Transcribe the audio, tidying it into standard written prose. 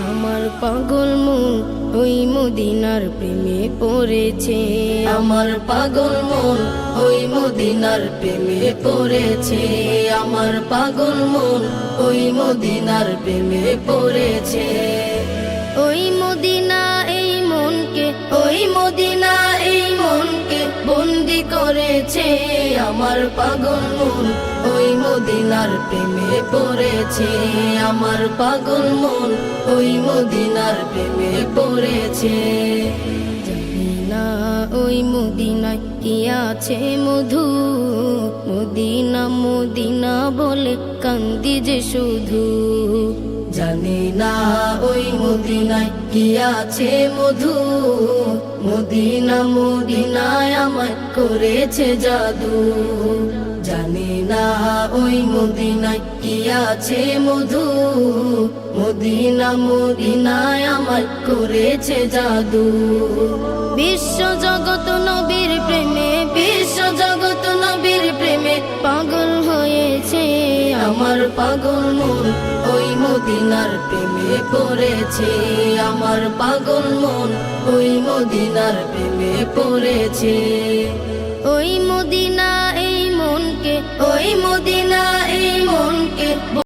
আমার পাগল মন ওই মদিনার প্রেমে পড়েছে, আমার পাগল মন ওই মদিনার প্রেমে পড়েছে, আমার পাগল মন ওই মদিনার প্রেমে পড়েছে। ওই মদিনা এই মনকে, ওই মদিনা এই মনকে বন্দি করেছে, আমার পাগল মন ওই মদিনার প্রেমে পড়েছে, আমার পাগল মন ওই মদিনার প্রেমে পড়েছে। জানি না ওই মদিনায় কি আছে মধু, মদিনা মদিনা বলে কান্দি যে শুধু। জানি না ওই মদিনায় কি আছে মধু, মদিনা মদিনায় আমায় করেছে জাদু। জানি না ওই মদিনায় কি আছে মধু, মদিনা মদিনায় আমায় করেছে জাদু। বিশ্ব জগৎ নবীর প্রেমে, বিশ্ব জগৎ নবীর প্রেমে পাগল হয়েছে, আমার পাগল মন ওই মদিনার প্রেমে পড়েছে, আমার পাগল মন ওই মদিনার প্রেমে পড়েছে। ওই মদিনা এই মনকে, ওই মদিনা এই মনকে